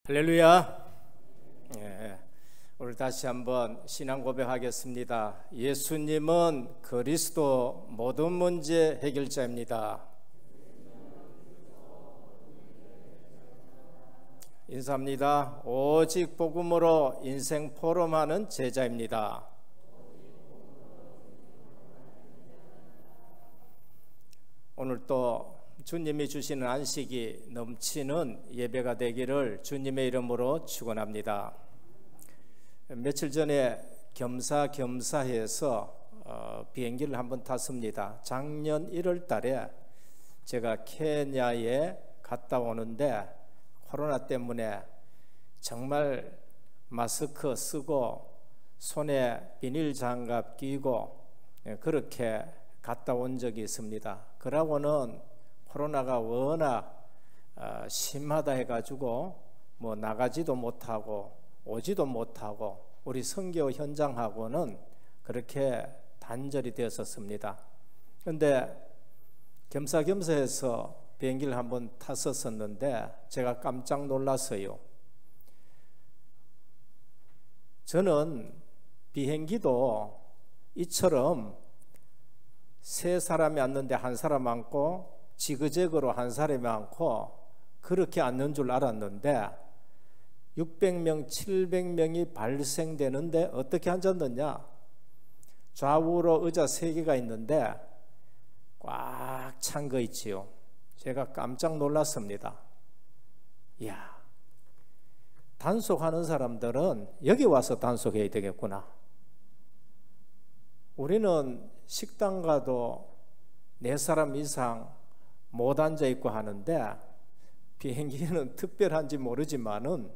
할렐루야. 오늘 다시 한번 신앙 고백하겠습니다. 예수님은 그리스도 모든 문제 해결자입니다. 인사합니다. 오직 복음으로 인생 포럼하는 제자입니다. 오늘 또 주님이 주시는 안식이 넘치는 예배가 되기를 주님의 이름으로 축원합니다. 며칠 전에 겸사겸사해서 비행기를 한번 탔습니다. 작년 1월 달에 제가 케냐에 갔다 오는데 코로나 때문에 정말 마스크 쓰고 손에 비닐 장갑 끼고 그렇게 갔다 온 적이 있습니다. 그러고는 코로나가 워낙 심하다 해가지고 뭐 나가지도 못하고 오지도 못하고 우리 선교 현장하고는 그렇게 단절이 되었었습니다. 그런데 겸사겸사해서 비행기를 한번 탔었는데 제가 깜짝 놀랐어요. 저는 비행기도 이처럼 세 사람이 앉는데 한 사람 앉고 지그재그로 한 사람이 앉고 그렇게 앉는 줄 알았는데 600명, 700명이 발생되는데 어떻게 앉았느냐? 좌우로 의자 3개가 있는데 꽉 찬 거 있지요. 제가 깜짝 놀랐습니다. 이야, 단속하는 사람들은 여기 와서 단속해야 되겠구나. 우리는 식당 가도 4사람 이상 못 앉아 있고 하는데 비행기는 특별한지 모르지만은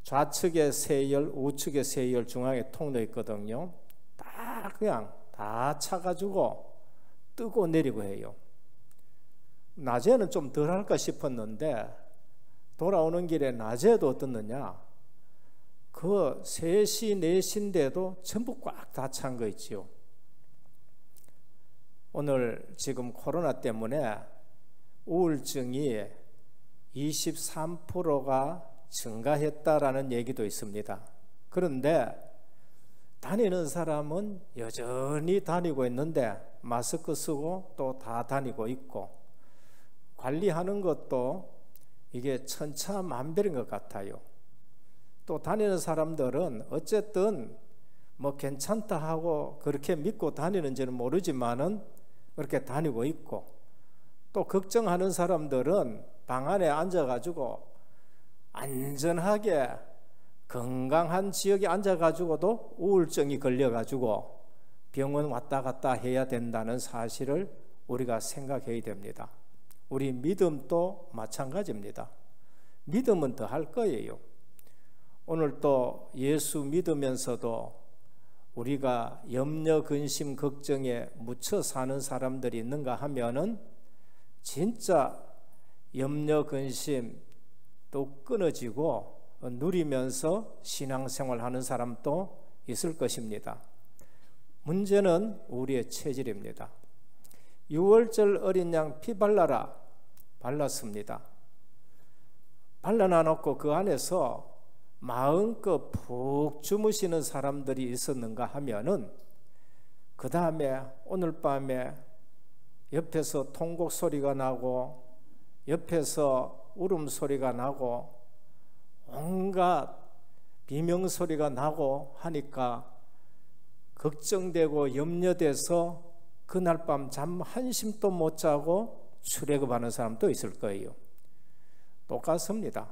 좌측에 세열, 우측에 세열, 중앙에 통로 있거든요. 다 그냥 다 차가지고 뜨고 내리고 해요. 낮에는 좀 덜 할까 싶었는데 돌아오는 길에 낮에도 어떻느냐? 그 3시, 4시인데도 전부 꽉 다 찬 거 있지요. 오늘 지금 코로나 때문에 우울증이 23%가 증가했다라는 얘기도 있습니다. 그런데 다니는 사람은 여전히 다니고 있는데 마스크 쓰고 또 다 다니고 있고 관리하는 것도 이게 천차만별인 것 같아요. 또 다니는 사람들은 어쨌든 뭐 괜찮다 하고 그렇게 믿고 다니는지는 모르지만은 그렇게 다니고 있고, 또 걱정하는 사람들은 방 안에 앉아가지고 안전하게 건강한 지역에 앉아가지고도 우울증이 걸려가지고 병원 왔다 갔다 해야 된다는 사실을 우리가 생각해야 됩니다. 우리 믿음도 마찬가지입니다. 믿음은 더 할 거예요. 오늘 또 예수 믿으면서도 우리가 염려, 근심, 걱정에 묻혀 사는 사람들이 있는가 하면은 진짜 염려, 근심 또 끊어지고 누리면서 신앙생활 하는 사람도 있을 것입니다. 문제는 우리의 체질입니다. 6월절 어린 양 피 발라라, 발랐습니다. 발라놔놓고 그 안에서 마음껏 푹 주무시는 사람들이 있었는가 하면은 그 다음에 오늘 밤에 옆에서 통곡 소리가 나고 옆에서 울음소리가 나고 온갖 비명소리가 나고 하니까 걱정되고 염려돼서 그날 밤 잠 한심도 못 자고 출애굽하는 사람도 있을 거예요. 똑같습니다.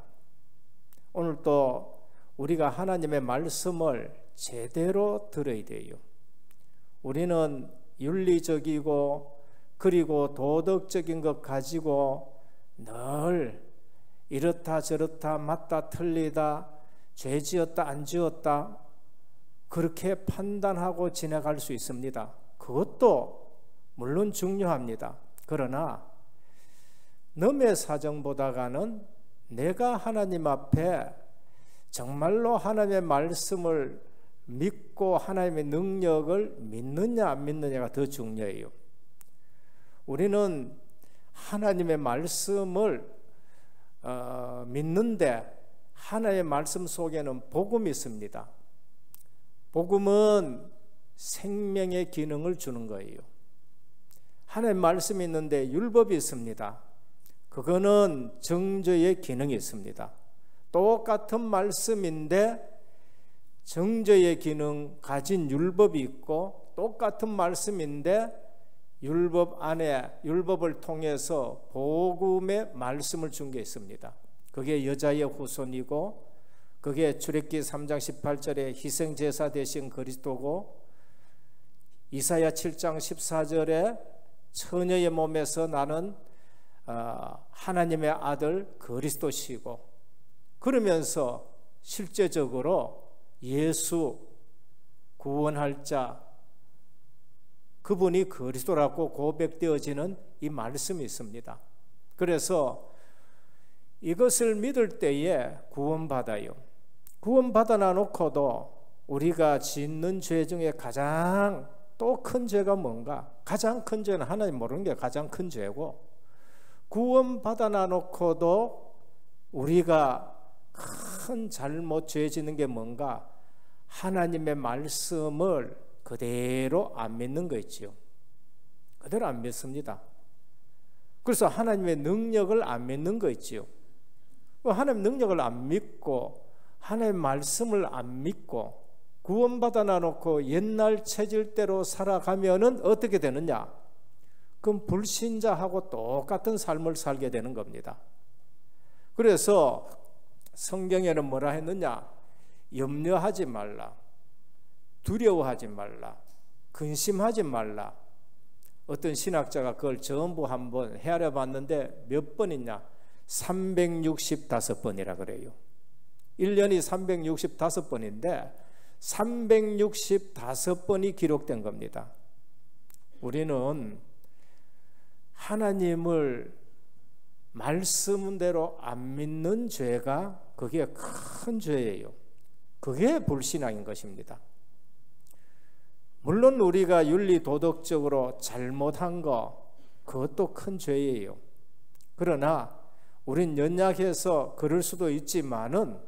오늘 또 우리가 하나님의 말씀을 제대로 들어야 돼요. 우리는 윤리적이고 그리고 도덕적인 것 가지고 늘 이렇다 저렇다 맞다 틀리다 죄 지었다 안 지었다 그렇게 판단하고 지나갈 수 있습니다. 그것도 물론 중요합니다. 그러나 남의 사정보다가는 내가 하나님 앞에 정말로 하나님의 말씀을 믿고 하나님의 능력을 믿느냐 안 믿느냐가 더 중요해요. 우리는 하나님의 말씀을 믿는데 하나님의 말씀 속에는 복음이 있습니다. 복음은 생명의 기능을 주는 거예요. 하나님의 말씀이 있는데 율법이 있습니다. 그거는 정죄의 기능이 있습니다. 똑같은 말씀인데 정죄의 기능 가진 율법이 있고, 똑같은 말씀인데 율법 안에 율법을 통해서 복음의 말씀을 준 게 있습니다. 그게 여자의 후손이고, 그게 출애굽기 3장 18절에 희생제사 되신 그리스도고, 이사야 7장 14절에 처녀의 몸에서 나는 하나님의 아들 그리스도시고, 그러면서 실제적으로 예수 구원할 자 그분이 그리스도라고 고백되어지는 이 말씀이 있습니다. 그래서 이것을 믿을 때에 구원받아요. 구원받아 놓고도 우리가 짓는 죄 중에 가장 또 큰 죄가 뭔가? 가장 큰 죄는 하나님 모르는 게 가장 큰 죄고, 구원받아 놓고도 우리가 큰 잘못 죄 짓는 게 뭔가? 하나님의 말씀을 그대로 안 믿는 거 있지요. 그대로 안 믿습니다. 그래서 하나님의 능력을 안 믿는 거 있지요. 하나님 능력을 안 믿고 하나님의 말씀을 안 믿고 구원받아 놓고 옛날 체질대로 살아가면은 어떻게 되느냐? 그럼 불신자하고 똑같은 삶을 살게 되는 겁니다. 그래서 성경에는 뭐라 했느냐? 염려하지 말라, 두려워하지 말라, 근심하지 말라. 어떤 신학자가 그걸 전부 한번 헤아려 봤는데 몇 번이냐? 365번이라 그래요. 1년이 365번인데 365번이 기록된 겁니다. 우리는 하나님을 말씀대로 안 믿는 죄가 그게 큰 죄예요. 그게 불신앙인 것입니다. 물론 우리가 윤리 도덕적으로 잘못한 거 그것도 큰 죄예요. 그러나 우린 연약해서 그럴 수도 있지만은,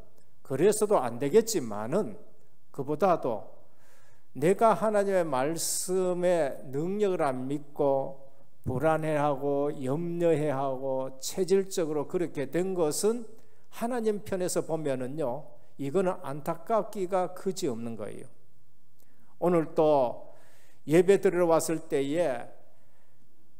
그래서도 안 되겠지만은, 그보다도 내가 하나님의 말씀의 능력을 안 믿고 불안해하고 염려해하고 체질적으로 그렇게 된 것은 하나님 편에서 보면은요, 이거는 안타깝기가 그지없는 거예요. 오늘 또 예배 드리러 왔을 때에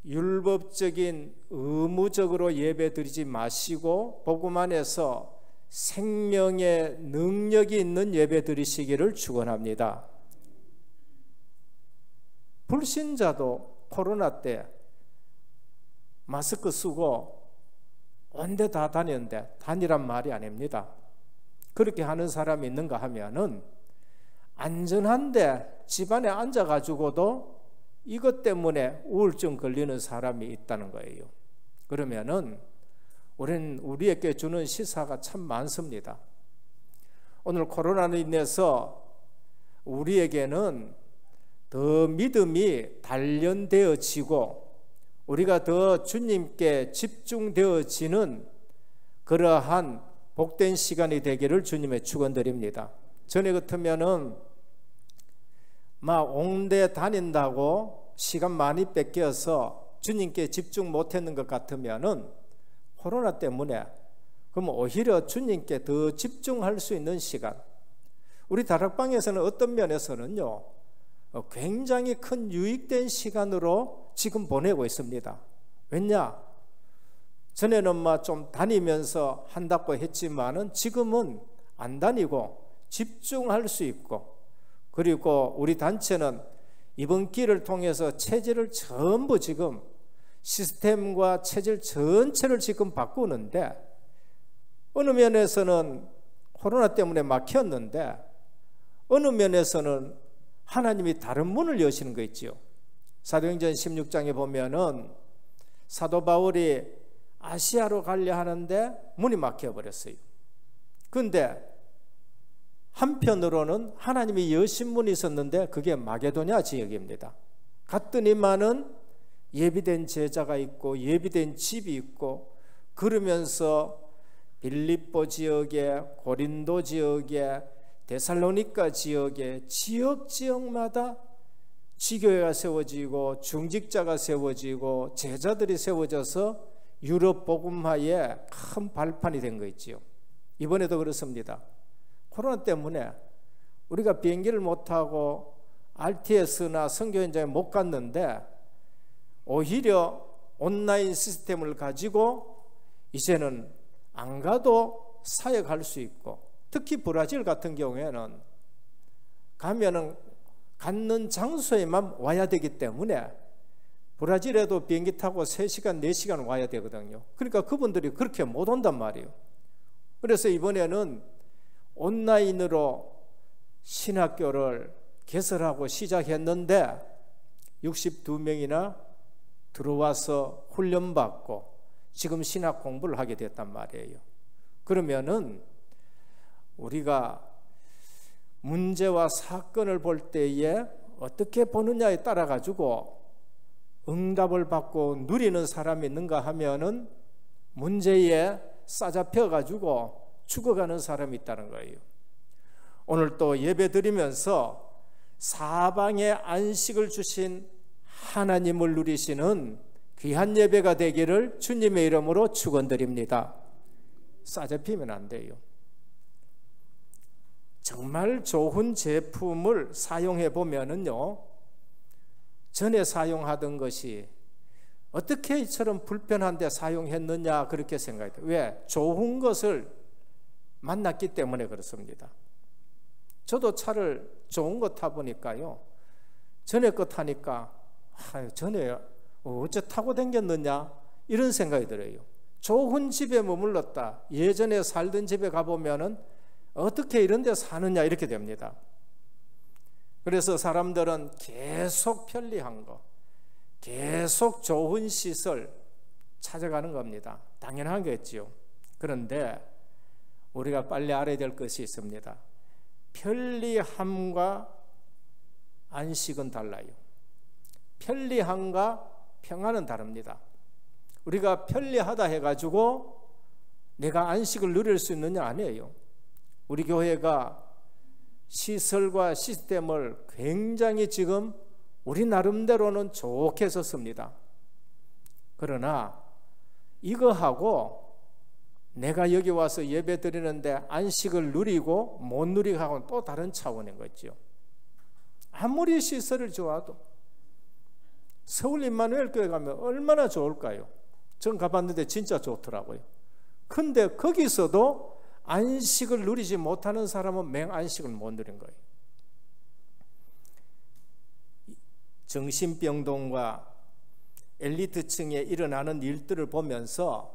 율법적인 의무적으로 예배 드리지 마시고 복음 안에서 생명의 능력이 있는 예배 드리시기를 축원합니다. 불신자도 코로나 때 마스크 쓰고 온데 다 다녔는데, 다니란 말이 아닙니다. 그렇게 하는 사람이 있는가 하면은 안전한데 집안에 앉아가지고도 이것 때문에 우울증 걸리는 사람이 있다는 거예요. 그러면은 우리는 우리에게 주는 시사가 참 많습니다. 오늘 코로나로 인해서 우리에게는 더 믿음이 단련되어지고 우리가 더 주님께 집중되어지는 그러한 복된 시간이 되기를 주님의 축원드립니다. 전에 같으면은 막 옹대 다닌다고 시간 많이 뺏겨서 주님께 집중 못했는 것 같으면은 코로나 때문에 그럼 오히려 주님께 더 집중할 수 있는 시간. 우리 다락방에서는 어떤 면에서는요, 굉장히 큰 유익된 시간으로 지금 보내고 있습니다. 왜냐? 전에는 막 좀 다니면서 한다고 했지만은 지금은 안 다니고 집중할 수 있고, 그리고 우리 단체는 이번 기를 통해서 체질을 전부 지금 시스템과 체질 전체를 지금 바꾸는데, 어느 면에서는 코로나 때문에 막혔는데 어느 면에서는 하나님이 다른 문을 여시는 거 있지요. 사도행전 16장에 보면은 사도 바울이 아시아로 가려 하는데 문이 막혀버렸어요. 그런데 한편으로는 하나님이 여신 문이 있었는데 그게 마게도냐 지역입니다. 갔더니만은 예비된 제자가 있고 예비된 집이 있고, 그러면서 빌립보 지역에, 고린도 지역에, 데살로니가 지역에, 지역마다 지교회가 세워지고 중직자가 세워지고 제자들이 세워져서 유럽 복음화에 큰 발판이 된 거 있지요. 이번에도 그렇습니다. 코로나 때문에 우리가 비행기를 못하고 RTS나 선교 현장에 못 갔는데 오히려 온라인 시스템을 가지고 이제는 안 가도 사역할 수 있고, 특히 브라질 같은 경우에는 가면은 갖는 장소에만 와야 되기 때문에 브라질에도 비행기 타고 3시간, 4시간 와야 되거든요. 그러니까 그분들이 그렇게 못 온단 말이에요. 그래서 이번에는 온라인으로 신학교를 개설하고 시작했는데 62명이나 들어와서 훈련받고 지금 신학 공부를 하게 됐단 말이에요. 그러면은 우리가 문제와 사건을 볼 때에 어떻게 보느냐에 따라 가지고 응답을 받고 누리는 사람이 있는가 하면은 문제에 싸잡혀 가지고 죽어가는 사람이 있다는 거예요. 오늘 또 예배 드리면서 사방에 안식을 주신 하나님을 누리시는 귀한 예배가 되기를 주님의 이름으로 축원드립니다. 싸잡히면 안 돼요. 정말 좋은 제품을 사용해 보면은요, 전에 사용하던 것이 어떻게 이처럼 불편한데 사용했느냐 그렇게 생각해요. 왜? 좋은 것을 만났기 때문에 그렇습니다. 저도 차를 좋은 거 타보니까요, 전에 거 타니까 전에 어째 타고 다녔느냐 이런 생각이 들어요. 좋은 집에 머물렀다, 예전에 살던 집에 가보면은 어떻게 이런 데 사느냐 이렇게 됩니다. 그래서 사람들은 계속 편리한 거, 계속 좋은 시설 찾아가는 겁니다. 당연한 거겠지요. 그런데 우리가 빨리 알아야 될 것이 있습니다. 편리함과 안식은 달라요. 편리함과 평안은 다릅니다. 우리가 편리하다 해가지고 내가 안식을 누릴 수 있느냐 아니에요. 우리 교회가 시설과 시스템을 굉장히 지금 우리 나름대로는 좋게 썼습니다. 그러나 이거하고 내가 여기 와서 예배 드리는데 안식을 누리고 못 누리고 하고는 또 다른 차원인 거죠. 아무리 시설을 좋아도 서울 임마누엘 교회 가면 얼마나 좋을까요? 전 가봤는데 진짜 좋더라고요. 근데 거기서도 안식을 누리지 못하는 사람은 맹안식을 못 누린 거예요. 정신병동과 엘리트층에 일어나는 일들을 보면서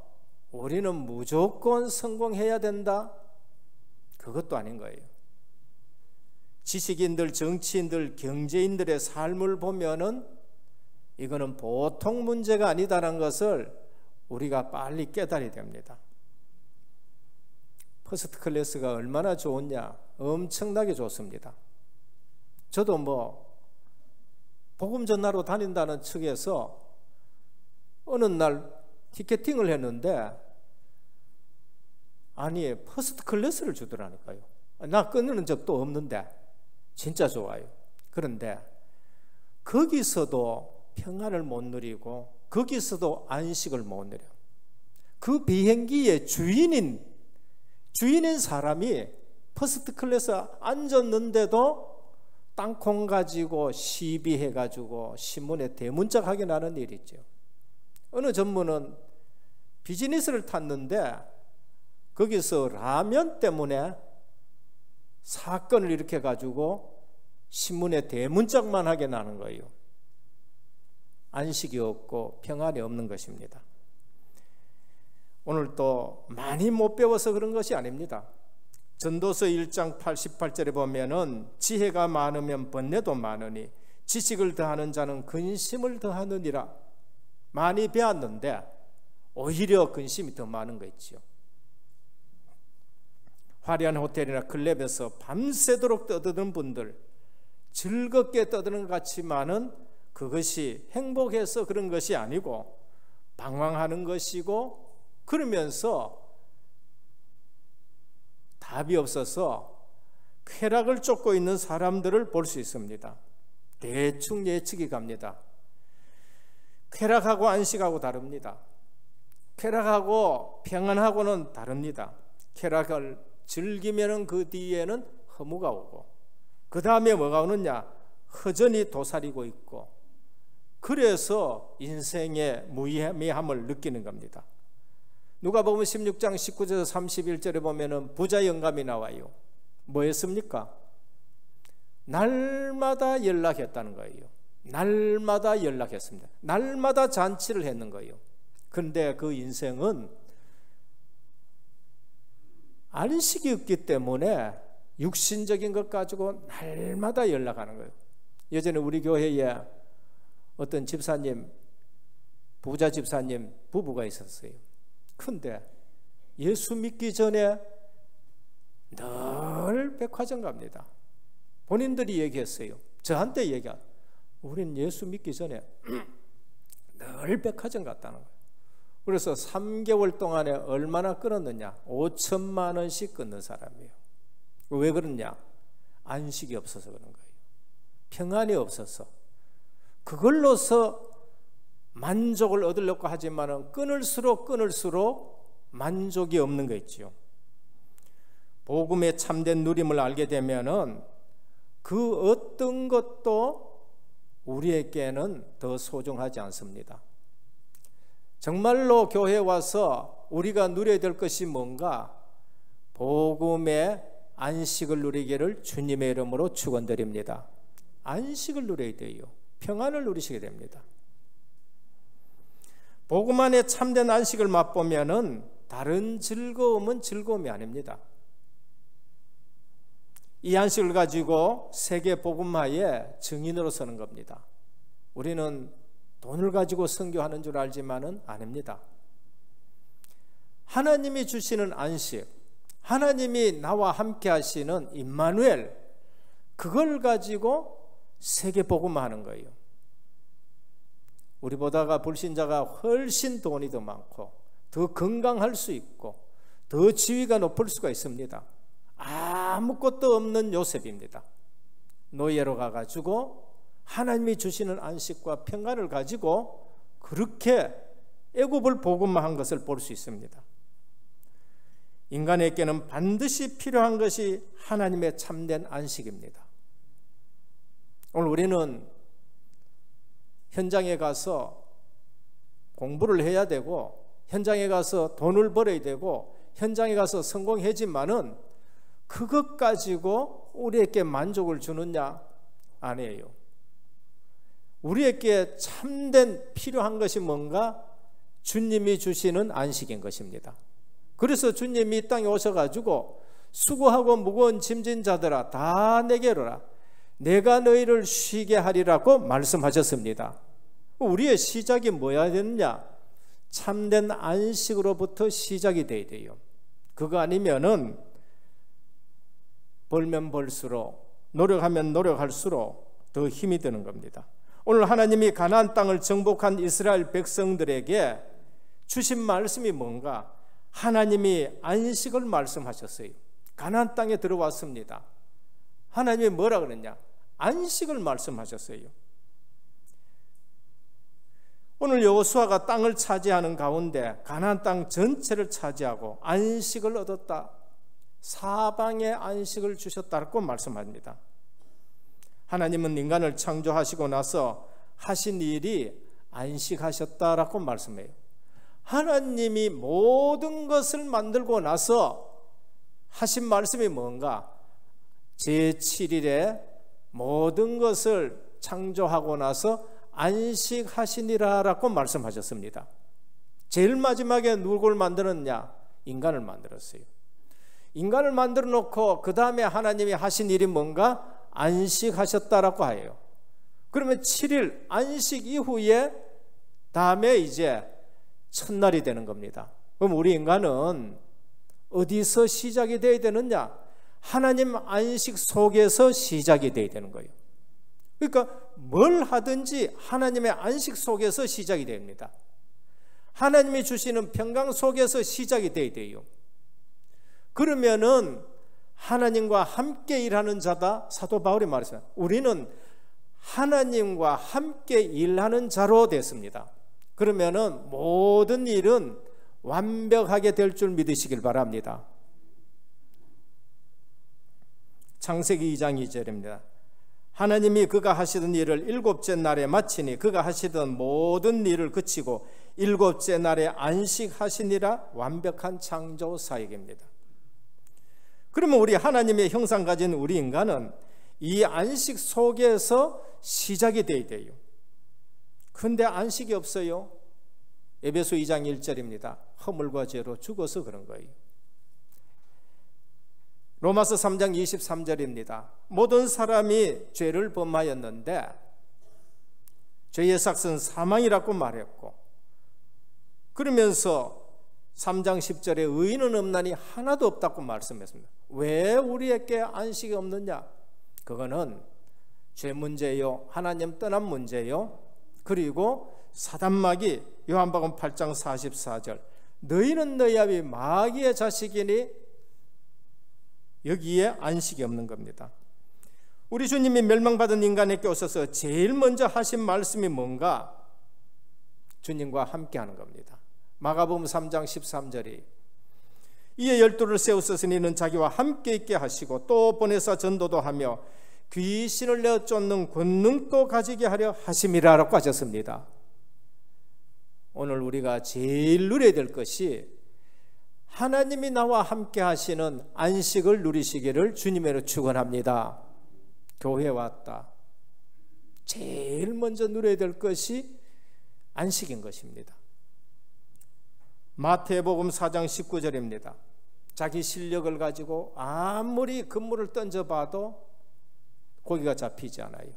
우리는 무조건 성공해야 된다? 그것도 아닌 거예요. 지식인들, 정치인들, 경제인들의 삶을 보면은 이거는 보통 문제가 아니다라는 것을 우리가 빨리 깨달아야 됩니다. 퍼스트 클래스가 얼마나 좋으냐? 엄청나게 좋습니다. 저도 복음 전하러 다닌다는 측에서 어느 날 티켓팅을 했는데 아니 퍼스트 클래스를 주더라니까요. 나 끊는 적도 없는데 진짜 좋아요. 그런데 거기서도 평안을 못 누리고 거기서도 안식을 못 누려. 그 비행기의 주인인 사람이 퍼스트 클래스 앉았는데도 땅콩 가지고 시비해가지고 신문에 대문짝하게 나는 일이 있죠. 어느 전문은 비즈니스를 탔는데 거기서 라면 때문에 사건을 일으켜가지고 신문에 대문짝만 하게 나는 거예요. 안식이 없고 평안이 없는 것입니다. 오늘 또 많이 못 배워서 그런 것이 아닙니다. 전도서 1장 88절에 보면은 지혜가 많으면 번뇌도 많으니 지식을 더하는 자는 근심을 더하느니라. 많이 배웠는데 오히려 근심이 더 많은 거 있죠. 화려한 호텔이나 클럽에서 밤새도록 떠드는 분들, 즐겁게 떠드는 것 같지만은 그것이 행복해서 그런 것이 아니고 방황하는 것이고, 그러면서 답이 없어서 쾌락을 쫓고 있는 사람들을 볼 수 있습니다. 대충 예측이 갑니다. 쾌락하고 안식하고 다릅니다. 쾌락하고 평안하고는 다릅니다. 쾌락을 즐기면 그 뒤에는 허무가 오고 그 다음에 뭐가 오느냐? 허전히 도사리고 있고, 그래서 인생의 무의미함을 느끼는 겁니다. 누가복음 16장 19절에서 31절에 보면은 부자 영감이 나와요. 뭐 했습니까? 날마다 연락했다는 거예요. 날마다 연락했습니다. 날마다 잔치를 했는 거예요. 그런데 그 인생은 안식이 없기 때문에 육신적인 것 가지고 날마다 연락하는 거예요. 예전에 우리 교회에 어떤 집사님, 부자 집사님 부부가 있었어요. 근데 예수 믿기 전에 늘 백화점 갑니다. 본인들이 얘기했어요. 저한테 얘기하. 우린 예수 믿기 전에 늘 백화점 갔다는 거예요. 그래서 3개월 동안에 얼마나 끊었느냐? 5천만 원씩 끊는 사람이에요. 왜 그러냐? 안식이 없어서 그런 거예요. 평안이 없어서. 그걸로서 만족을 얻으려고 하지만 끊을수록 만족이 없는 거 있죠. 복음의 참된 누림을 알게 되면은 그 어떤 것도 우리에게는 더 소중하지 않습니다. 정말로 교회에 와서 우리가 누려야 될 것이 뭔가? 복음의 안식을 누리기를 주님의 이름으로 축원드립니다. 안식을 누려야 돼요. 평안을 누리시게 됩니다. 복음 안에 참된 안식을 맛보면은 다른 즐거움은 즐거움이 아닙니다. 이 안식을 가지고 세계 복음화의 증인으로 서는 겁니다. 우리는 돈을 가지고 선교하는 줄 알지만은 아닙니다. 하나님이 주시는 안식, 하나님이 나와 함께 하시는 임마누엘, 그걸 가지고 세계 복음화하는 거예요. 우리보다가 불신자가 훨씬 돈이 더 많고 더 건강할 수 있고 더 지위가 높을 수가 있습니다. 아무것도 없는 요셉입니다. 노예로 가가지고 하나님이 주시는 안식과 평안을 가지고 그렇게 애굽을 복음화한 것을 볼 수 있습니다. 인간에게는 반드시 필요한 것이 하나님의 참된 안식입니다. 오늘 우리는 현장에 가서 공부를 해야 되고 현장에 가서 돈을 벌어야 되고 현장에 가서 성공하지만은 그것 가지고 우리에게 만족을 주느냐? 아니에요. 우리에게 참된 필요한 것이 뭔가? 주님이 주시는 안식인 것입니다. 그래서 주님이 이 땅에 오셔가지고 수고하고 무거운 짐진 자들아 다 내게로 오라. 내가 너희를 쉬게 하리라고 말씀하셨습니다. 우리의 시작이 뭐야 되느냐? 참된 안식으로부터 시작이 돼야 돼요. 그거 아니면은 벌면 벌수록 노력하면 노력할수록 더 힘이 드는 겁니다. 오늘 하나님이 가나안 땅을 정복한 이스라엘 백성들에게 주신 말씀이 뭔가? 하나님이 안식을 말씀하셨어요. 가나안 땅에 들어왔습니다. 하나님이 뭐라 그랬냐? 안식을 말씀하셨어요. 오늘 여호수아가 땅을 차지하는 가운데 가나안 땅 전체를 차지하고 안식을 얻었다. 사방에 안식을 주셨다고 말씀합니다. 하나님은 인간을 창조하시고 나서 하신 일이 안식하셨다라고 말씀해요. 하나님이 모든 것을 만들고 나서 하신 말씀이 뭔가? 제7일에 모든 것을 창조하고 나서 안식하시니라라고 말씀하셨습니다. 제일 마지막에 누굴 만들었냐? 인간을 만들었어요. 인간을 만들어 놓고 그 다음에 하나님이 하신 일이 뭔가? 안식하셨다라고 해요. 그러면 7일 안식 이후에 다음에 이제 첫날이 되는 겁니다. 그럼 우리 인간은 어디서 시작이 돼야 되느냐? 하나님 안식 속에서 시작이 돼야 되는 거예요. 그러니까 뭘 하든지 하나님의 안식 속에서 시작이 됩니다. 하나님이 주시는 평강 속에서 시작이 돼야 돼요. 그러면은 하나님과 함께 일하는 자다. 사도 바울이 말했어요. 우리는 하나님과 함께 일하는 자로 됐습니다. 그러면은 모든 일은 완벽하게 될 줄 믿으시길 바랍니다. 창세기 2장 2절입니다. 하나님이 그가 하시던 일을 일곱째 날에 마치니 그가 하시던 모든 일을 그치고 일곱째 날에 안식하시니라. 완벽한 창조 사역입니다. 그러면 우리 하나님의 형상 가진 우리 인간은 이 안식 속에서 시작이 돼야 돼요. 그런데 안식이 없어요. 에베소 2장 1절입니다. 허물과 죄로 죽어서 그런 거예요. 로마서 3장 23절입니다. 모든 사람이 죄를 범하였는데 죄의 삭은 사망이라고 말했고, 그러면서 3장 10절에 의인은 없나니 하나도 없다고 말씀했습니다. 왜 우리에게 안식이 없느냐? 그거는 죄 문제요, 하나님 떠난 문제요, 그리고 사단마귀, 요한복음 8장 44절 너희는 너희 아비 마귀의 자식이니 여기에 안식이 없는 겁니다. 우리 주님이 멸망받은 인간에게 오셔서 제일 먼저 하신 말씀이 뭔가? 주님과 함께하는 겁니다. 마가복음 3장 13절이 이에 12를 세우셨으니 이는 자기와 함께 있게 하시고 또 보내사 전도도 하며 귀신을 내어 쫓는 권능도 가지게 하려 하심이라라고 하셨습니다. 오늘 우리가 제일 누려야 될 것이 하나님이 나와 함께 하시는 안식을 누리시기를 주님으로 축원합니다. 교회에 왔다. 제일 먼저 누려야 될 것이 안식인 것입니다. 마태복음 4장 19절입니다. 자기 실력을 가지고 아무리 그물을 던져봐도 고기가 잡히지 않아요.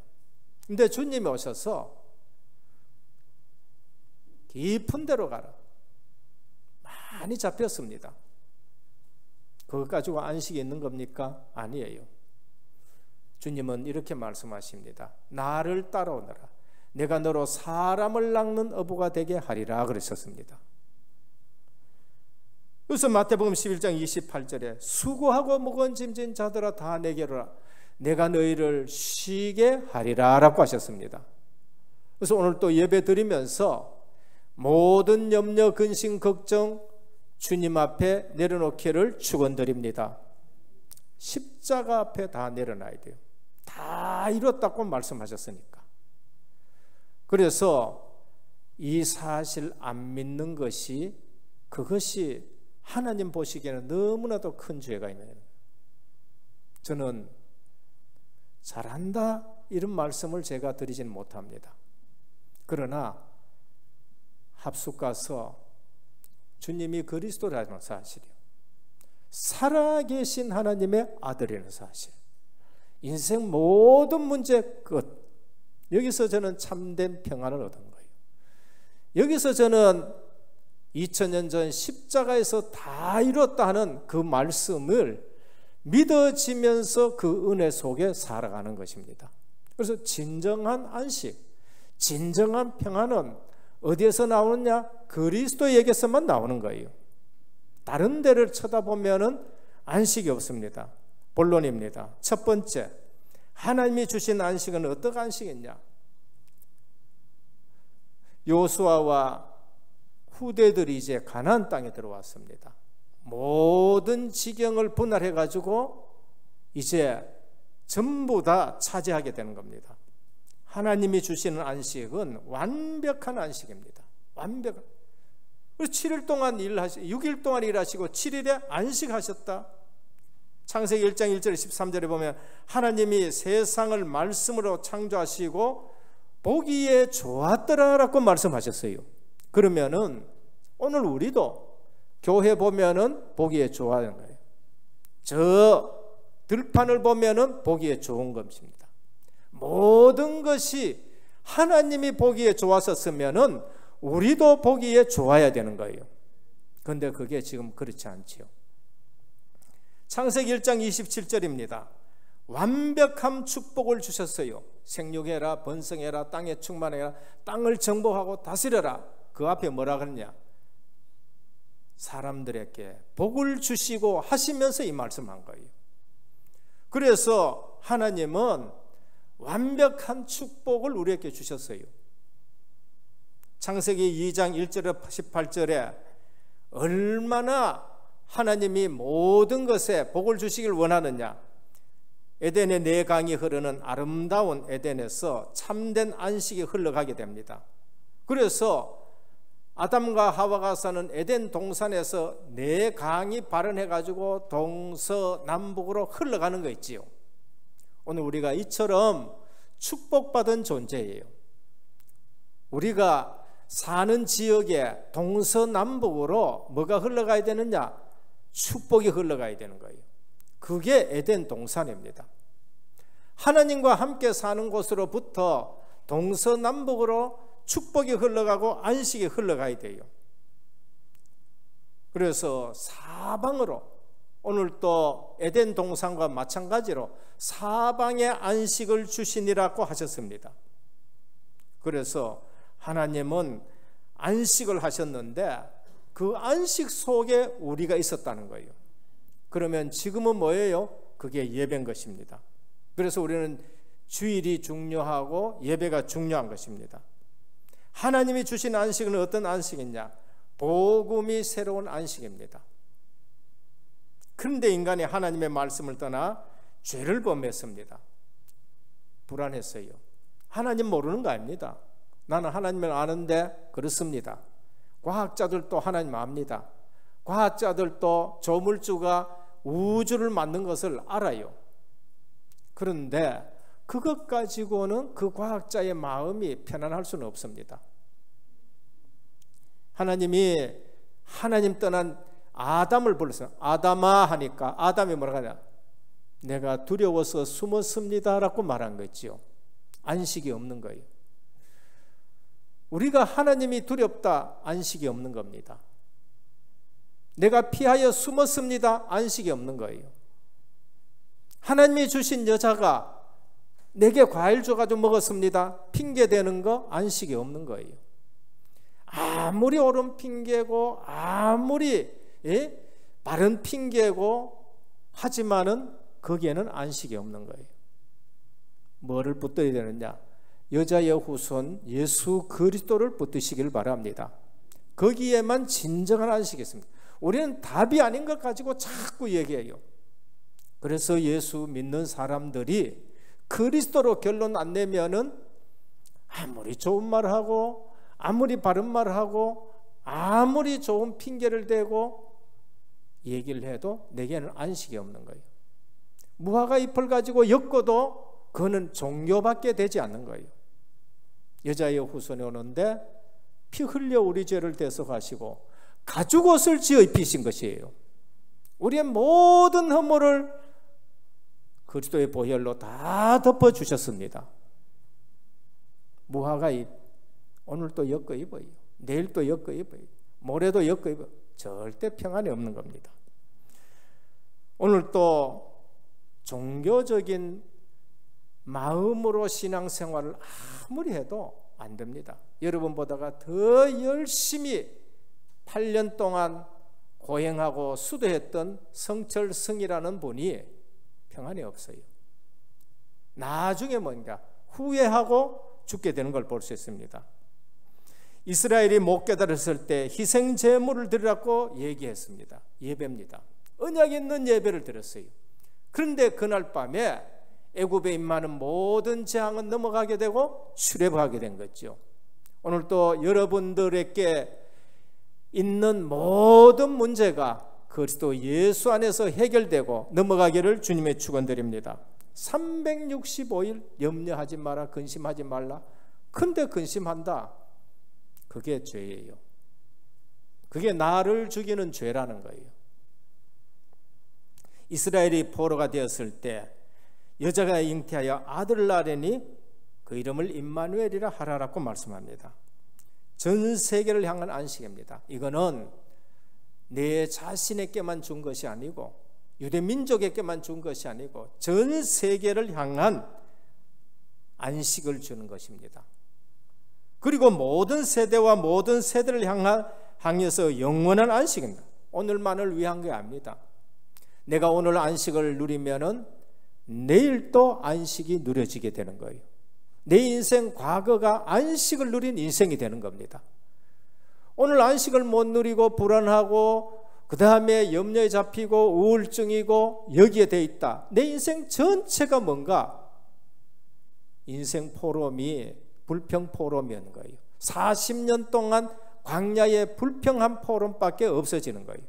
근데 주님이 오셔서 깊은 데로 가라. 많이 잡혔습니다. 그것 가지고 안식이 있는 겁니까? 아니에요. 주님은 이렇게 말씀하십니다. 나를 따라오너라. 내가 너로 사람을 낚는 어부가 되게 하리라 그러셨습니다. 그래서 마태복음 11장 28절에 수고하고 무거운 짐진 자들아 다 내게로 오라. 내가 너희를 쉬게 하리라 라고 하셨습니다. 그래서 오늘 또 예배 드리면서 모든 염려, 근심, 걱정 주님 앞에 내려놓기를 축원드립니다. 십자가 앞에 다 내려놔야 돼요. 다 이뤘다고 말씀하셨으니까. 그래서 이 사실 안 믿는 것이, 그것이 하나님 보시기에는 너무나도 큰 죄가 있는 거예요. 저는 잘한다 이런 말씀을 제가 드리지는 못합니다. 그러나 합숙 가서 주님이 그리스도라는 사실이요, 살아계신 하나님의 아들이라는 사실, 인생 모든 문제 끝, 여기서 저는 참된 평안을 얻은 거예요. 여기서 저는 2000년 전 십자가에서 다 이뤘다 하는 그 말씀을 믿어지면서 그 은혜 속에 살아가는 것입니다. 그래서 진정한 안식, 진정한 평안은 어디에서 나오느냐? 그리스도에게서만 나오는 거예요. 다른 데를 쳐다보면은 안식이 없습니다. 본론입니다. 첫 번째, 하나님이 주신 안식은 어떤 안식이냐? 요수아와 후대들이 이제 가나안 땅에 들어왔습니다. 모든 지경을 분할해 가지고 이제 전부 다 차지하게 되는 겁니다. 하나님이 주시는 안식은 완벽한 안식입니다. 완벽한. 7일 동안 일하시고 6일 동안 일하시고 7일에 안식하셨다. 창세기 1장 1절 13절에 보면 하나님이 세상을 말씀으로 창조하시고 보기에 좋았더라라고 말씀하셨어요. 그러면은 오늘 우리도 교회 보면은 보기에 좋아하는 거예요. 저 들판을 보면은 보기에 좋은 것입니다. 모든 것이 하나님이 보기에 좋았었으면은 우리도 보기에 좋아야 되는 거예요. 그런데 그게 지금 그렇지 않지요. 창세기 1장 27절입니다. 완벽한 축복을 주셨어요. 생육해라, 번성해라, 땅에 충만해라, 땅을 정복하고 다스려라. 그 앞에 뭐라 그러냐? 사람들에게 복을 주시고 하시면서 이 말씀한 거예요. 그래서 하나님은 완벽한 축복을 우리에게 주셨어요. 창세기 2장 1절에 18절에 얼마나 하나님이 모든 것에 복을 주시길 원하느냐. 에덴의 네 강이 흐르는 아름다운 에덴에서 참된 안식이 흘러가게 됩니다. 그래서 아담과 하와가 사는 에덴 동산에서 네 강이 발현해가지고 동서남북으로 흘러가는 거 있지요. 오늘 우리가 이처럼 축복받은 존재예요. 우리가 사는 지역에 동서남북으로 뭐가 흘러가야 되느냐? 축복이 흘러가야 되는 거예요. 그게 에덴 동산입니다. 하나님과 함께 사는 곳으로부터 동서남북으로 축복이 흘러가고 안식이 흘러가야 돼요. 그래서 사방으로 오늘 또 에덴 동산과 마찬가지로 사방에 안식을 주시니라고 하셨습니다. 그래서 하나님은 안식을 하셨는데 그 안식 속에 우리가 있었다는 거예요. 그러면 지금은 뭐예요? 그게 예배인 것입니다. 그래서 우리는 주일이 중요하고 예배가 중요한 것입니다. 하나님이 주신 안식은 어떤 안식이냐? 복음이 새로운 안식입니다. 그런데 인간이 하나님의 말씀을 떠나 죄를 범했습니다. 불안했어요. 하나님 모르는 거 아닙니다. 나는 하나님을 아는데 그렇습니다. 과학자들도 하나님 압니다. 과학자들도 조물주가 우주를 만든 것을 알아요. 그런데 그것 가지고는 그 과학자의 마음이 편안할 수는 없습니다. 하나님이 하나님 떠난 아담을 불렀어요. 아담아 하니까 아담이 뭐라고 하냐? 내가 두려워서 숨었습니다라고 말한 거지요. 안식이 없는 거예요. 우리가 하나님이 두렵다, 안식이 없는 겁니다. 내가 피하여 숨었습니다, 안식이 없는 거예요. 하나님이 주신 여자가 내게 과일 줘가지고 먹었습니다, 핑계대는 거 안식이 없는 거예요. 아무리 옳은 핑계고 아무리 바른 핑계고 하지만은 거기에는 안식이 없는 거예요. 뭐를 붙들어야 되느냐? 여자의 후손 예수 그리스도를 붙드시길 바랍니다. 거기에만 진정한 안식이 있습니다. 우리는 답이 아닌 것 가지고 자꾸 얘기해요. 그래서 예수 믿는 사람들이 그리스도로 결론 안 내면은 아무리 좋은 말을 하고 아무리 바른 말을 하고 아무리 좋은 핑계를 대고 얘기를 해도 내게는 안식이 없는 거예요. 무화과 잎을 가지고 엮어도 그거는 종교밖에 되지 않는 거예요. 여자의 후손이 오는데 피 흘려 우리 죄를 대속하시고 가죽옷을 지어 입히신 것이에요. 우리의 모든 허물을 그리스도의 보혈로 다 덮어주셨습니다. 무화과 잎 오늘 또 엮어 입어요. 내일 또 엮어 입어요. 모레도 엮어 입어요. 절대 평안이 없는 겁니다. 오늘 또 종교적인 마음으로 신앙생활을 아무리 해도 안 됩니다. 여러분보다가 더 열심히 8년 동안 고행하고 수도했던 성철승이라는 분이 평안이 없어요. 나중에 뭔가 후회하고 죽게 되는 걸 볼 수 있습니다. 이스라엘이 못 깨달았을 때 희생 제물을 드리라고 얘기했습니다. 예배입니다. 언약 있는 예배를 드렸어요. 그런데 그날 밤에 애굽에 임하는 모든 재앙은 넘어가게 되고 출애굽하게 된 거죠. 오늘 또 여러분들에게 있는 모든 문제가 그리스도 예수 안에서 해결되고 넘어가기를 주님의 축원드립니다. 365일 염려하지 마라, 근심하지 말라. 근데 근심한다, 그게 죄예요. 그게 나를 죽이는 죄라는 거예요. 이스라엘이 포로가 되었을 때 여자가 잉태하여 아들을 낳으니 그 이름을 임마누엘이라 하라라고 말씀합니다. 전 세계를 향한 안식입니다. 이거는 내 자신에게만 준 것이 아니고 유대 민족에게만 준 것이 아니고 전 세계를 향한 안식을 주는 것입니다. 그리고 모든 세대와 모든 세대를 향해서 영원한 안식입니다. 오늘만을 위한 게 아닙니다. 내가 오늘 안식을 누리면은 내일 또 안식이 누려지게 되는 거예요. 내 인생 과거가 안식을 누린 인생이 되는 겁니다. 오늘 안식을 못 누리고 불안하고 그 다음에 염려에 잡히고 우울증이고 여기에 돼 있다. 내 인생 전체가 뭔가 인생 포럼이 불평 포럼이었는 거예요. 40년 동안 광야의 불평한 포럼밖에 없어지는 거예요.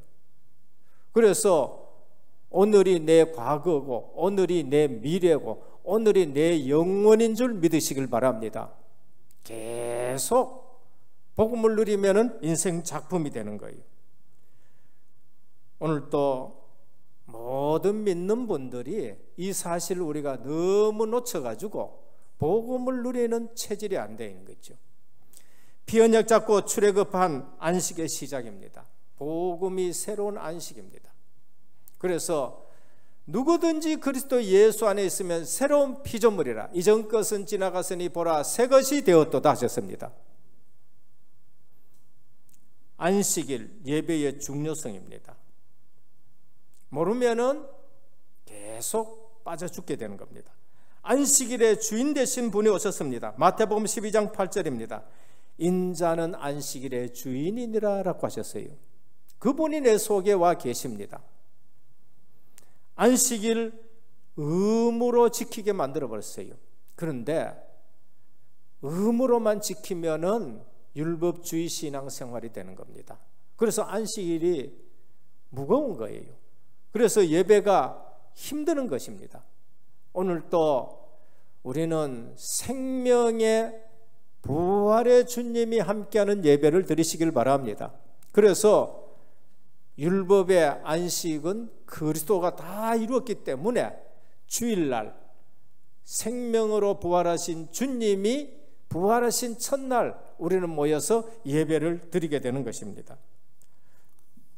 그래서 오늘이 내 과거고 오늘이 내 미래고 오늘이 내 영원인 줄 믿으시길 바랍니다. 계속 복음을 누리면 인생 작품이 되는 거예요. 오늘 또 모든 믿는 분들이 이 사실을 우리가 너무 놓쳐가지고 복음을 누리는 체질이 안 되어 있는 거죠. 피언약 잡고 출애굽한 안식의 시작입니다. 복음이 새로운 안식입니다. 그래서 누구든지 그리스도 예수 안에 있으면 새로운 피조물이라. 이전 것은 지나갔으니 보라 새 것이 되었도다 하셨습니다. 안식일 예배의 중요성입니다. 모르면은 계속 빠져 죽게 되는 겁니다. 안식일의 주인 되신 분이 오셨습니다. 마태복음 12장 8절입니다. 인자는 안식일의 주인이니라 라고 하셨어요. 그분이 내 속에 와 계십니다. 안식일 의무로 지키게 만들어 버렸어요. 그런데 의무로만 지키면은 율법주의 신앙생활이 되는 겁니다. 그래서 안식일이 무거운 거예요. 그래서 예배가 힘드는 것입니다. 오늘 또 우리는 생명의 부활의 주님이 함께하는 예배를 드리시길 바랍니다. 그래서 율법의 안식은 그리스도가 다 이루었기 때문에 주일날 생명으로 부활하신 주님이 부활하신 첫날 우리는 모여서 예배를 드리게 되는 것입니다.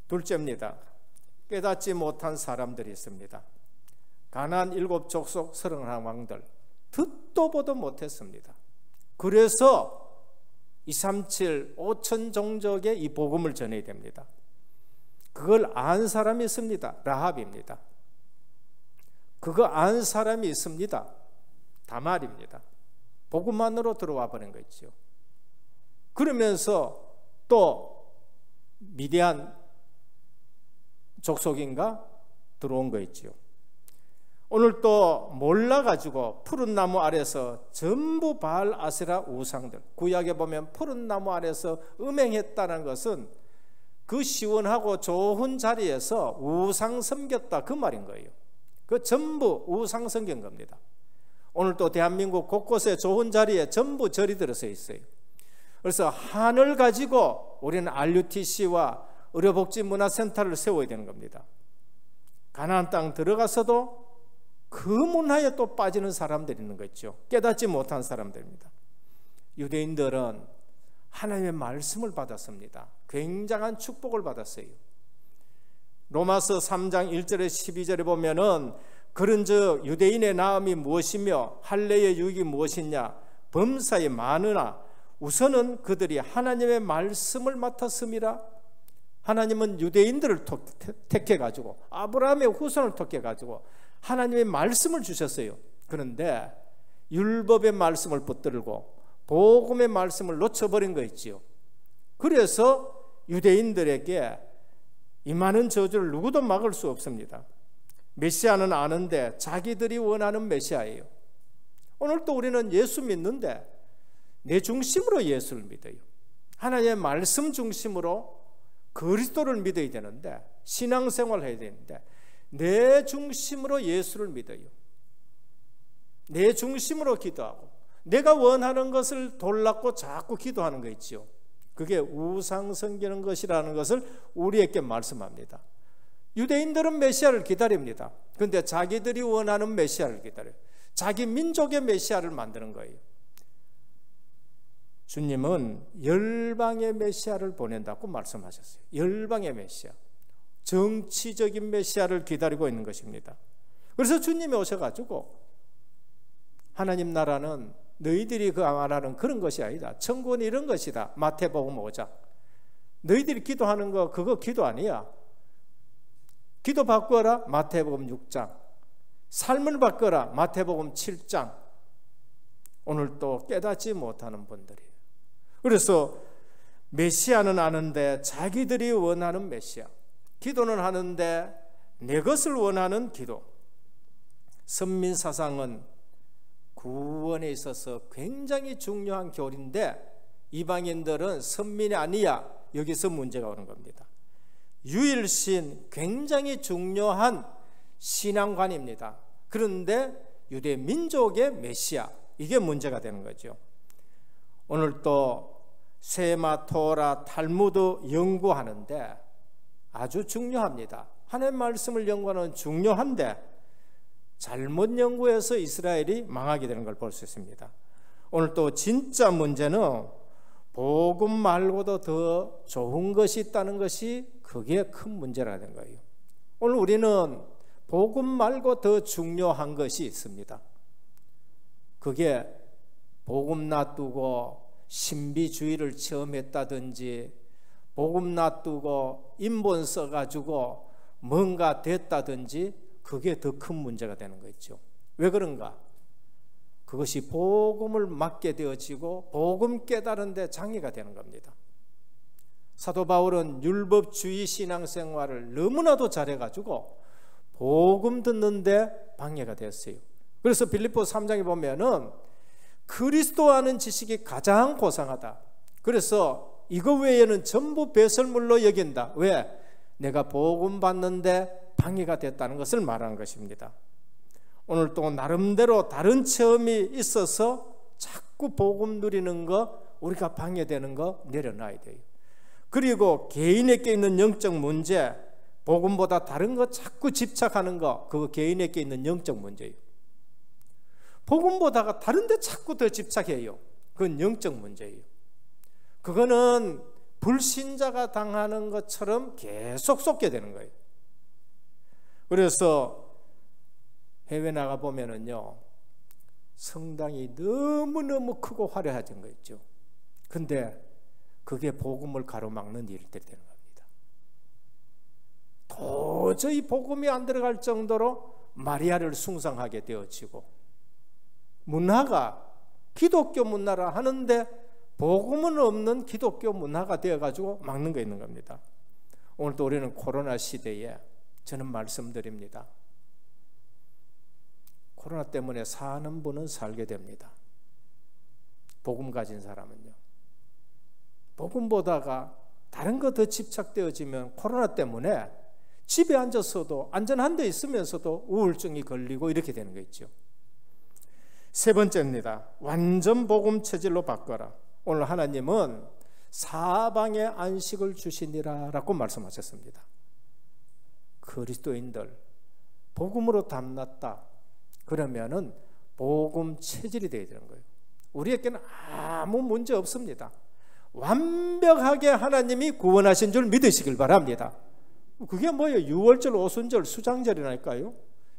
둘째입니다. 깨닫지 못한 사람들이 있습니다. 가나안 7 족속 31 왕들 듣도 보도 못했습니다. 그래서 237 5천 종족에 이 복음을 전해야 됩니다. 그걸 안 사람이 있습니다. 라합입니다. 그거 안 사람이 있습니다. 다말입니다. 복음만으로 들어와 버린 거죠. 그러면서 또 미디안 족속인가 들어온 거 있죠. 오늘 또 몰라가지고 푸른 나무 아래서 전부 바알 아세라 우상들, 구약에 보면 푸른 나무 아래서 음행했다는 것은 그 시원하고 좋은 자리에서 우상 섬겼다 그 말인 거예요. 그 전부 우상 섬긴 겁니다. 오늘 또 대한민국 곳곳에 좋은 자리에 전부 절이 들어서 있어요. 그래서 한을 가지고 우리는 RUTC와 의료복지문화센터를 세워야 되는 겁니다. 가나안 땅 들어가서도 그 문화에 또 빠지는 사람들이 있는 거죠. 깨닫지 못한 사람들입니다. 유대인들은 하나님의 말씀을 받았습니다. 굉장한 축복을 받았어요. 로마서 3장 1절에 12절에 보면은 그런즉 유대인의 나음이 무엇이며 할례의 유익이 무엇이냐 범사에 많으나 우선은 그들이 하나님의 말씀을 맡았음이라. 하나님은 유대인들을 택해가지고 아브라함의 후손을 택해가지고 하나님의 말씀을 주셨어요. 그런데 율법의 말씀을 붙들고 복음의 말씀을 놓쳐버린 거 있지요. 그래서 유대인들에게 이 많은 저주를 누구도 막을 수 없습니다. 메시아는 아는데 자기들이 원하는 메시아예요. 오늘 또 우리는 예수 믿는데 내 중심으로 예수를 믿어요. 하나님의 말씀 중심으로 그리스도를 믿어야 되는데 신앙생활을 해야 되는데 내 중심으로 예수를 믿어요. 내 중심으로 기도하고 내가 원하는 것을 돌랍고 자꾸 기도하는 거 있죠. 그게 우상 섬기는 것이라는 것을 우리에게 말씀합니다. 유대인들은 메시아를 기다립니다. 그런데 자기들이 원하는 메시아를 기다려요. 자기 민족의 메시아를 만드는 거예요. 주님은 열방의 메시아를 보낸다고 말씀하셨어요. 열방의 메시아, 정치적인 메시아를 기다리고 있는 것입니다. 그래서 주님이 오셔가지고 하나님 나라는 너희들이 그 말하는 그런 것이 아니다. 천국은 이런 것이다. 마태복음 5장. 너희들이 기도하는 거 그거 기도 아니야. 기도 바꾸어라. 마태복음 6장. 삶을 바꿔라. 마태복음 7장. 오늘 또 깨닫지 못하는 분들이. 그래서 메시아는 아는데 자기들이 원하는 메시아, 기도는 하는데 내 것을 원하는 기도. 선민사상은 구원에 있어서 굉장히 중요한 교리인데 이방인들은 선민이 아니야. 여기서 문제가 오는 겁니다. 유일신 굉장히 중요한 신앙관입니다. 그런데 유대 민족의 메시아, 이게 문제가 되는 거죠. 오늘 또 세마, 토라, 탈무드 연구하는데 아주 중요합니다. 하나님 말씀을 연구하는 중요한데 잘못 연구해서 이스라엘이 망하게 되는 걸 볼 수 있습니다. 오늘 또 진짜 문제는 복음 말고도 더 좋은 것이 있다는 것이 그게 큰 문제라는 거예요. 오늘 우리는 복음 말고 더 중요한 것이 있습니다. 그게 복음 놔두고 신비주의를 체험했다든지 복음 놔두고 인본 써가지고 뭔가 됐다든지 그게 더 큰 문제가 되는 거죠. 왜 그런가? 그것이 복음을 맡게 되어지고 복음 깨달은 데 장애가 되는 겁니다. 사도 바울은 율법주의 신앙생활을 너무나도 잘해가지고 복음 듣는데 방해가 됐어요. 그래서 빌립보 3장에 보면은 그리스도 아는 지식이 가장 고상하다. 그래서 이거 외에는 전부 배설물로 여긴다. 왜? 내가 복음 받는데 방해가 됐다는 것을 말하는 것입니다. 오늘 또 나름대로 다른 체험이 있어서 자꾸 복음 누리는 거, 우리가 방해되는 거 내려놔야 돼요. 그리고 개인에게 있는 영적 문제, 복음보다 다른 거 자꾸 집착하는 거, 그거 개인에게 있는 영적 문제예요. 복음보다가 다른 데 자꾸 더 집착해요. 그건 영적 문제예요. 그거는 불신자가 당하는 것처럼 계속 쏟게 되는 거예요. 그래서 해외 나가 보면은요, 성당이 너무너무 크고 화려해진 거 있죠. 근데 그게 복음을 가로막는 일들이 되는 겁니다. 도저히 복음이 안 들어갈 정도로 마리아를 숭상하게 되어지고, 문화가 기독교 문화라 하는데 복음은 없는 기독교 문화가 되어가지고 막는 거 있는 겁니다. 오늘도 우리는 코로나 시대에 저는 말씀드립니다. 코로나 때문에 사는 분은 살게 됩니다. 복음 가진 사람은요. 복음 보다가 다른 거 더 집착되어지면 코로나 때문에 집에 앉아서도 안전한 데 있으면서도 우울증이 걸리고 이렇게 되는 거 있죠. 세 번째입니다. 완전 복음 체질로 바꿔라. 오늘 하나님은 사방에 안식을 주시니라 라고 말씀하셨습니다. 그리스도인들 복음으로 담났다 그러면은 복음 체질이 되어야 되는 거예요. 우리에게는 아무 문제 없습니다. 완벽하게 하나님이 구원하신 줄 믿으시길 바랍니다. 그게 뭐예요? 유월절, 오순절, 수장절이랄까요?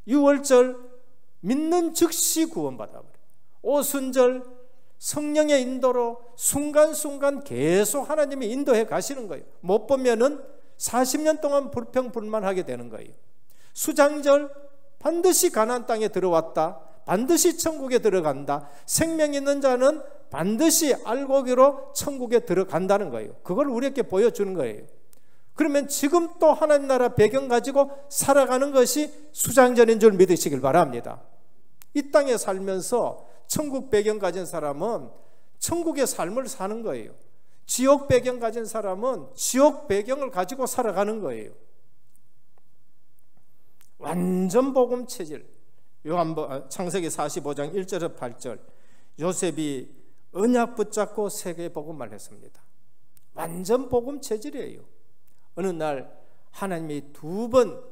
유월절 믿는 즉시 구원받아버려요. 오순절 성령의 인도로 순간순간 계속 하나님이 인도해 가시는 거예요. 못 보면은 40년 동안 불평불만하게 되는 거예요. 수장절 반드시 가나안 땅에 들어왔다. 반드시 천국에 들어간다. 생명 있는 자는 반드시 알고기로 천국에 들어간다는 거예요. 그걸 우리에게 보여주는 거예요. 그러면 지금 또 하나님 나라 배경 가지고 살아가는 것이 수장절인 줄 믿으시길 바랍니다. 이 땅에 살면서 천국 배경 가진 사람은 천국의 삶을 사는 거예요. 지옥 배경 가진 사람은 지옥 배경을 가지고 살아가는 거예요. 완전 복음 체질. 창세기 45장 1절에서 8절. 요셉이 언약 붙잡고 세계 복음을 했습니다. 완전 복음 체질이에요. 어느 날 하나님이 2번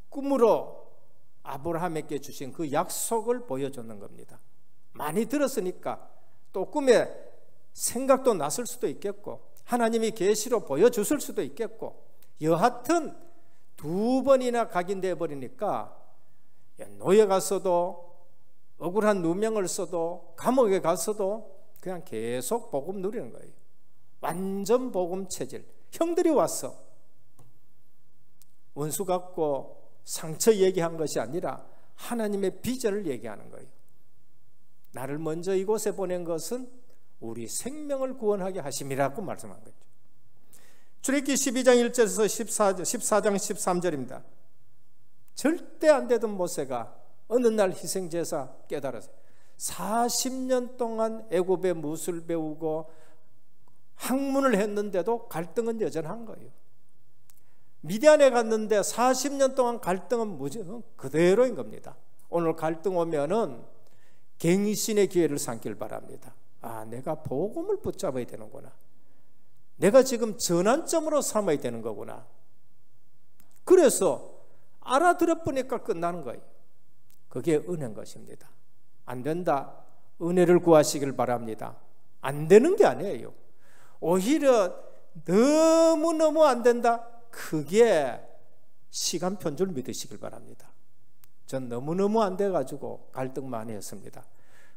꿈으로 아브라함에게 주신 그 약속을 보여줬는 겁니다. 많이 들었으니까 또 꿈에 생각도 났을 수도 있겠고 하나님이 계시로 보여주실 수도 있겠고 여하튼 2번이나 각인되어 버리니까 노예 갔어도 억울한 누명을 써도 감옥에 갔어도 그냥 계속 복음 누리는 거예요. 완전 복음 체질. 형들이 왔어. 원수 같고 상처 얘기한 것이 아니라 하나님의 비전을 얘기하는 거예요. 나를 먼저 이곳에 보낸 것은 우리 생명을 구원하게 하심이라고 말씀한 거죠. 출애굽기 12장 1절에서 14장 13절입니다. 절대 안 되던 모세가 어느 날 희생제사 깨달았어요. 40년 동안 애굽의 무술 배우고 학문을 했는데도 갈등은 여전한 거예요. 미디안에 갔는데 40년 동안 갈등은 그대로인 겁니다. 오늘 갈등 오면은 갱신의 기회를 삼길 바랍니다. 아, 내가 복음을 붙잡아야 되는구나. 내가 지금 전환점으로 삼아야 되는 거구나. 그래서 알아들어 보니까 끝나는 거예요. 그게 은혜인 것입니다. 안 된다, 은혜를 구하시길 바랍니다. 안 되는 게 아니에요. 오히려 너무너무 안 된다, 그게 시간표인 줄 믿으시길 바랍니다. 전 너무너무 안 돼가지고 갈등 많이 했습니다.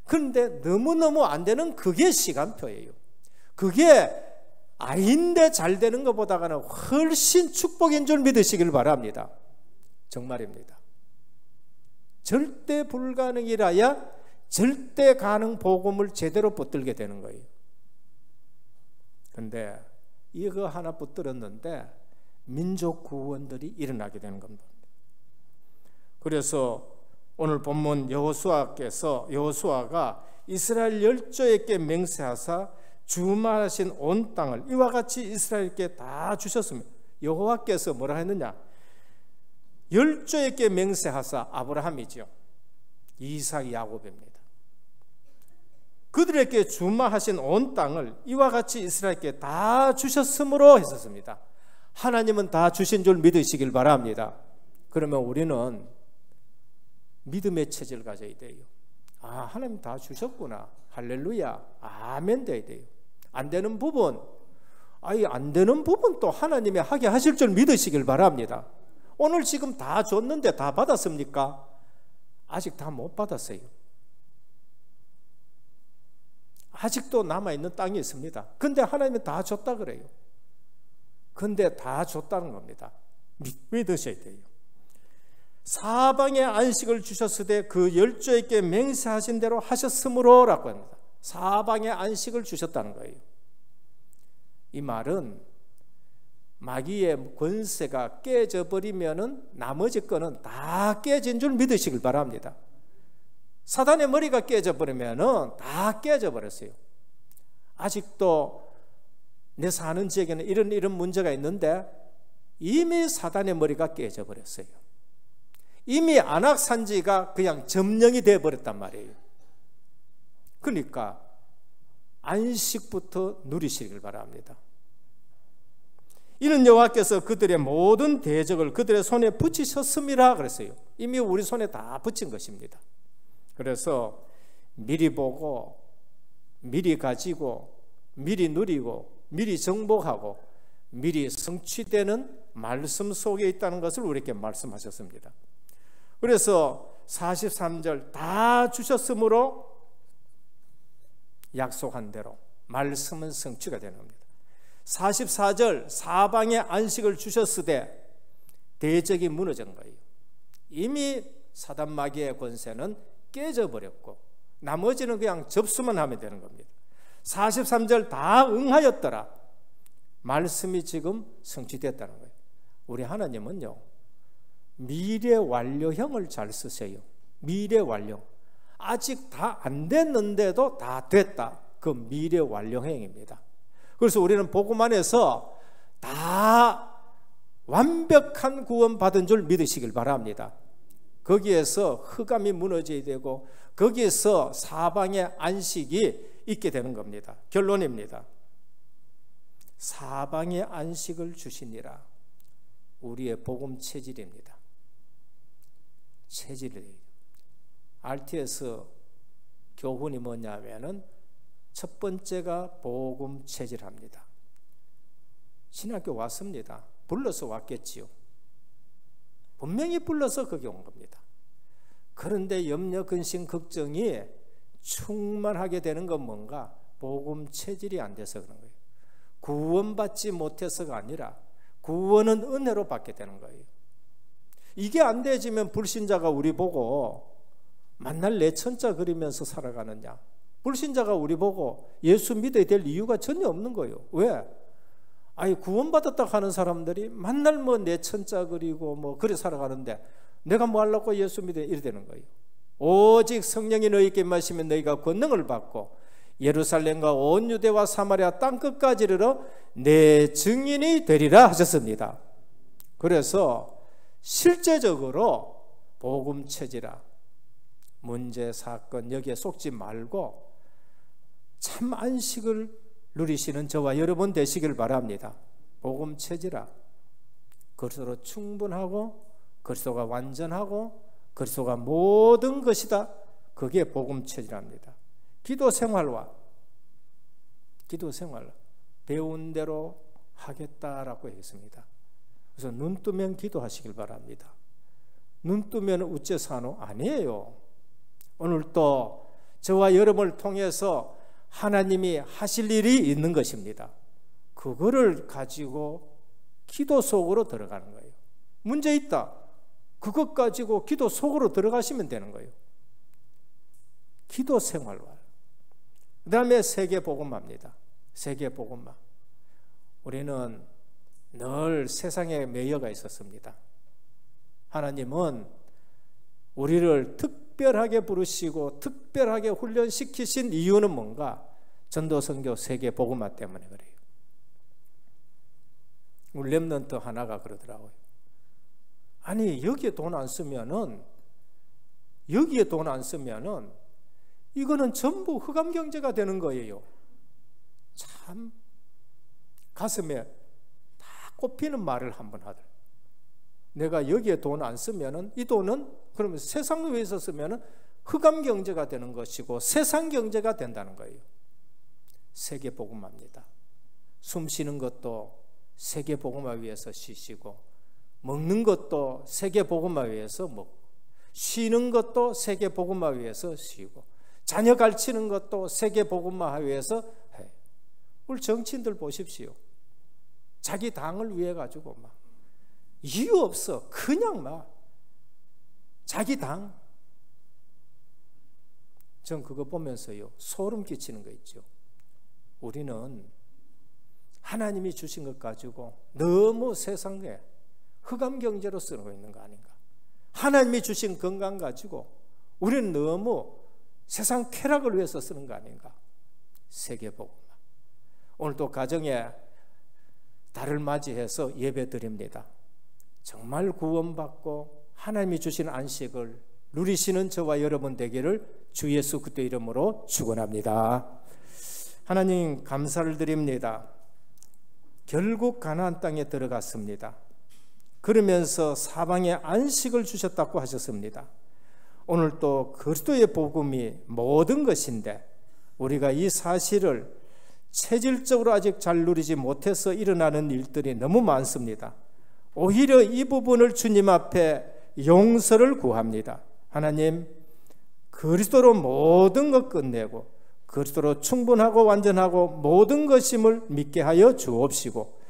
그런데 너무너무 안 되는 그게 시간표예요. 그게 아닌데 잘 되는 것보다는 훨씬 축복인 줄 믿으시길 바랍니다. 정말입니다. 절대 불가능이라야 절대 가능 복음을 제대로 붙들게 되는 거예요. 그런데 이거 하나 붙들었는데 민족 구원들이 일어나게 되는 겁니다. 그래서 오늘 본문 여호수아가 이스라엘 열조에게 맹세하사 주말하신 온 땅을 이와 같이 이스라엘께 다 주셨습니다. 여호와께서 뭐라 했느냐? 열조에게 맹세하사, 아브라함이죠. 이삭, 야곱입니다. 그들에게 주말하신 온 땅을 이와 같이 이스라엘께 다 주셨으므로 했었습니다. 하나님은 다 주신 줄 믿으시길 바랍니다. 그러면 우리는 믿음의 체질을 가져야 돼요. 아, 하나님 다 주셨구나. 할렐루야. 아멘 돼야 돼요. 안 되는 부분, 안 되는 부분 또 하나님이 하게 하실 줄 믿으시길 바랍니다. 오늘 지금 다 줬는데 다 받았습니까? 아직 다 못 받았어요. 아직도 남아있는 땅이 있습니다. 근데 하나님이 다 줬다 그래요. 근데 다 줬다는 겁니다. 믿으셔야 돼요. 사방에 안식을 주셨으되 그 열조에게 맹세하신 대로 하셨으므로 라고 합니다. 사방에 안식을 주셨다는 거예요. 이 말은 마귀의 권세가 깨져버리면은 나머지 거는 다 깨진 줄 믿으시길 바랍니다. 사단의 머리가 깨져버리면은 다 깨져버렸어요. 아직도 내 사는 지역에는 이런 문제가 있는데 이미 사단의 머리가 깨져버렸어요. 이미 안악산지가 그냥 점령이 되어버렸단 말이에요. 그러니까 안식부터 누리시길 바랍니다. 이는 여호와께서 그들의 모든 대적을 그들의 손에 붙이셨음이라 그랬어요. 이미 우리 손에 다 붙인 것입니다. 그래서 미리 보고 미리 가지고 미리 누리고 미리 정복하고 미리 성취되는 말씀 속에 있다는 것을 우리에게 말씀하셨습니다. 그래서 43절 다 주셨으므로 약속한 대로 말씀은 성취가 되는 겁니다. 44절 사방에 안식을 주셨으되 대적이 무너진 거예요. 이미 사단 마귀의 권세는 깨져버렸고 나머지는 그냥 접수만 하면 되는 겁니다. 43절 다 응하였더라. 말씀이 지금 성취됐다는 거예요. 우리 하나님은요, 미래 완료형을 잘 쓰세요. 미래 완료. 아직 다 안 됐는데도 다 됐다. 그 미래 완료형입니다. 그래서 우리는 복음 안에서 다 완벽한 구원 받은 줄 믿으시길 바랍니다. 거기에서 흑암이 무너져야 되고 거기에서 사방의 안식이 있게 되는 겁니다. 결론입니다. 사방의 안식을 주시니라. 우리의 복음 체질입니다. 체질이에요. RTS 교훈이 뭐냐면은 첫 번째가 복음 체질합니다. 신학교 왔습니다. 불러서 왔겠지요. 분명히 불러서 거기 온 겁니다. 그런데 염려, 근심, 걱정이 충만하게 되는 건 뭔가? 복음 체질이 안 돼서 그런 거예요. 구원받지 못해서가 아니라 구원은 은혜로 받게 되는 거예요. 이게 안 되지면 불신자가 우리 보고 만날 내천자 그리면서 살아가느냐? 불신자가 우리 보고 예수 믿어야 될 이유가 전혀 없는 거예요. 왜? 아니 구원받았다 하는 사람들이 만날 뭐 내천자 그리고 뭐 그래 살아가는데 내가 뭐 하려고 예수 믿어야 이래 되는 거예요. 오직 성령이 너희에게 임하시면 너희가 권능을 받고 예루살렘과 온 유대와 사마리아 땅끝까지 이르러 내 증인이 되리라 하셨습니다. 그래서 실제적으로 복음 체질화, 문제, 사건 여기에 속지 말고 참 안식을 누리시는 저와 여러분 되시길 바랍니다. 복음 체질화, 그리스도로 충분하고 그리스도가 완전하고 그리스도가 모든 것이다. 그게 복음 체질화입니다. 기도 생활 배운 대로 하겠다라고 했습니다. 그래서 눈 뜨면 기도하시길 바랍니다. 눈 뜨면 우째서 하노? 아니에요. 오늘 또 저와 여러분을 통해서 하나님이 하실 일이 있는 것입니다. 그거를 가지고 기도 속으로 들어가는 거예요. 문제 있다. 그것 가지고 기도 속으로 들어가시면 되는 거예요. 기도 생활과 그 다음에 세계복음화입니다. 세계복음화. 우리는 늘 세상에 매여가 있었습니다. 하나님은 우리를 특별하게 부르시고 특별하게 훈련시키신 이유는 뭔가? 전도선교 세계복음화 때문에 그래요. 우리 렘넌트 하나가 그러더라고요. 아니 여기에 돈 안 쓰면은 이거는 전부 흑암경제가 되는 거예요. 참 가슴에 다 꼽히는 말을 한번 하더라고요. 내가 여기에 돈 안 쓰면은 이 돈은 그러면 세상을 위해서 쓰면은 흑암경제가 되는 것이고 세상경제가 된다는 거예요. 세계복음화입니다. 숨 쉬는 것도 세계복음화 위해서 쉬시고 먹는 것도 세계복음화 위해서 먹고 쉬는 것도 세계복음화 위해서 쉬고 자녀 가르치는 것도 세계복음화 위해서 해요. 우리 정치인들 보십시오. 자기 당을 위해 가지고 막 이유 없어 그냥 막 자기 당. 전 그거 보면서요 소름 끼치는 거 있죠. 우리는 하나님이 주신 것 가지고 너무 세상에 흑암경제로 쓰고 있는 거 아닌가. 하나님이 주신 건강 가지고 우리는 너무 세상 쾌락을 위해서 쓰는 거 아닌가. 세계복음화. 오늘 또 가정에 달을 맞이해서 예배 드립니다. 정말 구원받고 하나님이 주신 안식을 누리시는 저와 여러분 되기를 주 예수 그리스도 이름으로 축원합니다. 하나님 감사를 드립니다. 결국 가나안 땅에 들어갔습니다. 그러면서 사방에 안식을 주셨다고 하셨습니다. 오늘 또 그리스도의 복음이 모든 것인데 우리가 이 사실을 체질적으로 아직 잘 누리지 못해서 일어나는 일들이 너무 많습니다. 오히려 이 부분을 주님 앞에 용서를 구합니다. 하나님, 그리스도로 모든 것 끝내고 그리스도로 충분하고 완전하고 모든 것임을 믿게 하여 주옵시고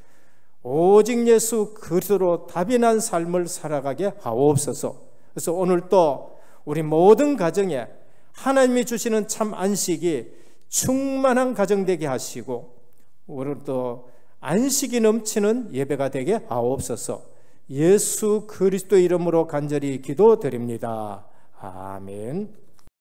오직 예수 그리스도로 답이 난 삶을 살아가게 하옵소서. 그래서 오늘 또 우리 모든 가정에 하나님이 주시는 참 안식이 충만한 가정 되게 하시고 오늘 또 안식이 넘치는 예배가 되게 하옵소서. 예수 그리스도 이름으로 간절히 기도드립니다. 아멘.